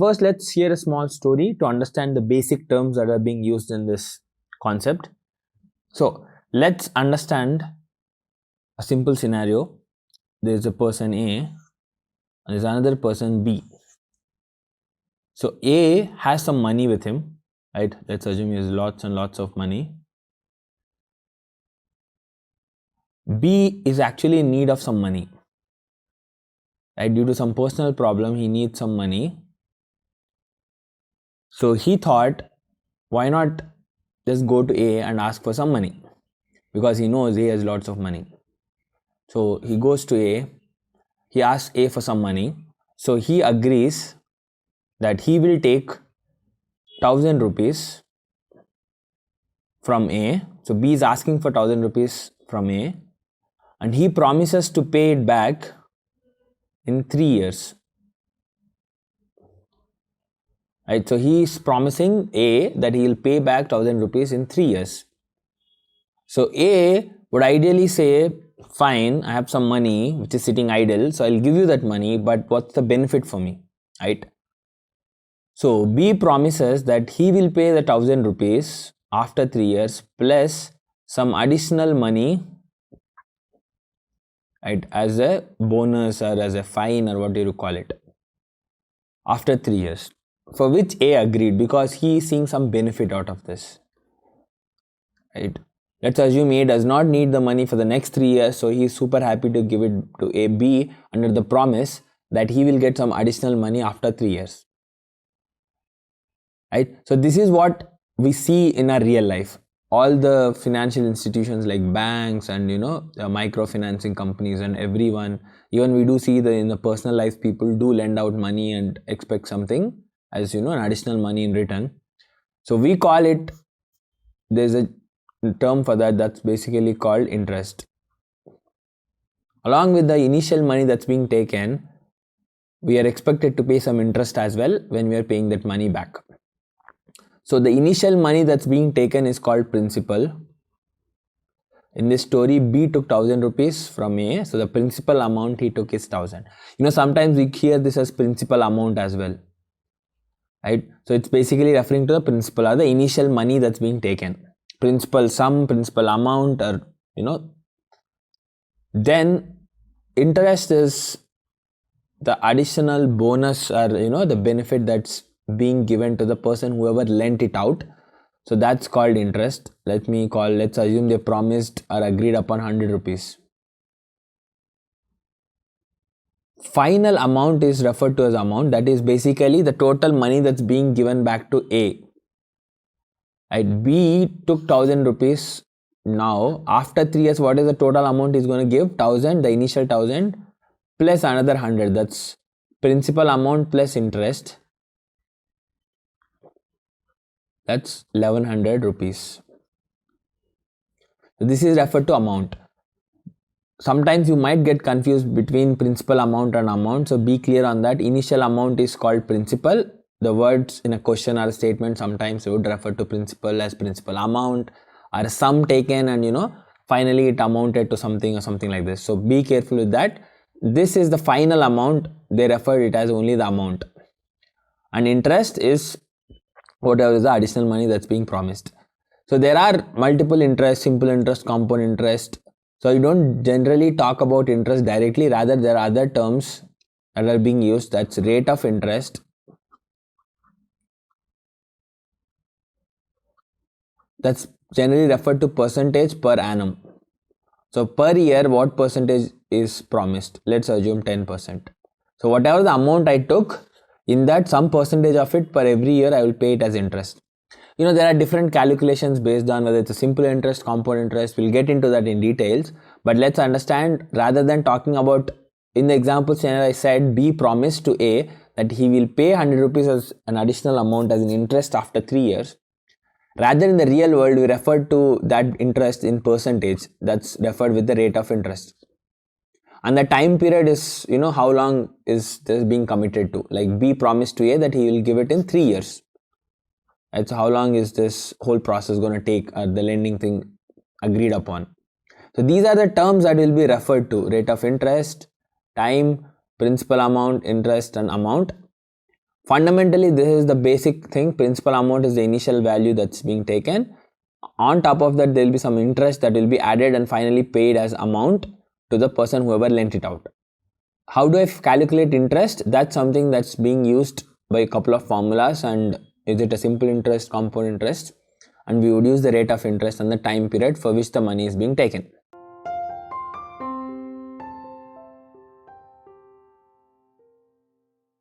first let's hear a small story to understand the basic terms that are being used in this concept. So let's understand a simple scenario. There's a person A and there's another person B. So A has some money with him, right? Let's assume he has lots and lots of money. B is actually in need of some money, right? Due to some personal problem, he needs some money. So he thought, why not just go to A and ask for some money, because he knows A has lots of money. So he goes to A, he asks A for some money. So he agrees that he will take 1000 rupees from A. So B is asking for 1000 rupees from A, and he promises to pay it back in 3 years. Right, so he is promising A that he will pay back 1000 rupees in 3 years. So A would ideally say, fine, I have some money which is sitting idle, so I'll give you that money, but what's the benefit for me, right? So B promises that he will pay the 1000 rupees after 3 years plus some additional money, right, as a bonus or as a fine or what do you call it, after 3 years, for which A agreed because he is seeing some benefit out of this, right? Let's assume A does not need the money for the next 3 years, so he is super happy to give it to A. B under the promise that he will get some additional money after 3 years, right? So this is what we see in our real life. All the financial institutions like banks and microfinancing companies and everyone, even we do see in the personal life, people do lend out money and expect something as an additional money in return. So we call it, there's a term for that, that's basically called interest. Along with the initial money that's being taken, we are expected to pay some interest as well when we are paying that money back. So the initial money that's being taken is called principal. In this story, B took 1000 rupees from A, so the principal amount he took is 1000. Sometimes we hear this as principal amount as well, right? So it's basically referring to the principal or the initial money that's being taken. Principal sum, principal amount, or then interest is the additional bonus or the benefit that's being given to the person whoever lent it out. So that's called interest. Let's assume they promised or agreed upon 100 rupees. Final amount is referred to as amount, that is basically the total money that's being given back to A. Right? B took 1000 rupees. Now after 3 years, what is the total amount he's going to give? 1000, the initial 1000 plus another 100, that's principal amount plus interest, that's 1100 rupees. So this is referred to amount. Sometimes you might get confused between principal amount and amount, so be clear on that. Initial amount is called principal. The words in a question or a statement sometimes would refer to principal as principal amount or sum taken and finally it amounted to something or something like this. So be careful with that. This is the final amount, they refer it as only the amount, and interest is whatever is the additional money that's being promised. So there are multiple interest, simple interest, compound interest. So you don't generally talk about interest directly, rather there are other terms that are being used, that's rate of interest, that's generally referred to percentage per annum. So per year, what percentage is promised? Let's assume 10%. So whatever the amount I took, in that some percentage of it per every year I will pay it as interest. There are different calculations based on whether it's a simple interest, compound interest. We'll get into that in details. But let's understand, rather than talking about, in the example scenario I said B promised to A that he will pay 100 rupees as an additional amount as an interest after 3 years. Rather, in the real world, we refer to that interest in percentage, that's referred with the rate of interest. And the time period is, how long is this being committed to. Like B promised to A that he will give it in 3 years. Right? So how long is this whole process going to take, the lending thing agreed upon. So these are the terms that will be referred to: rate of interest, time, principal amount, interest and amount. Fundamentally, this is the basic thing. Principal amount is the initial value that's being taken. On top of that, there will be some interest that will be added and finally paid as amount to the person whoever lent it out. How do I calculate interest? That's something that's being used by a couple of formulas. And is it a simple interest, compound interest? And we would use the rate of interest and the time period for which the money is being taken.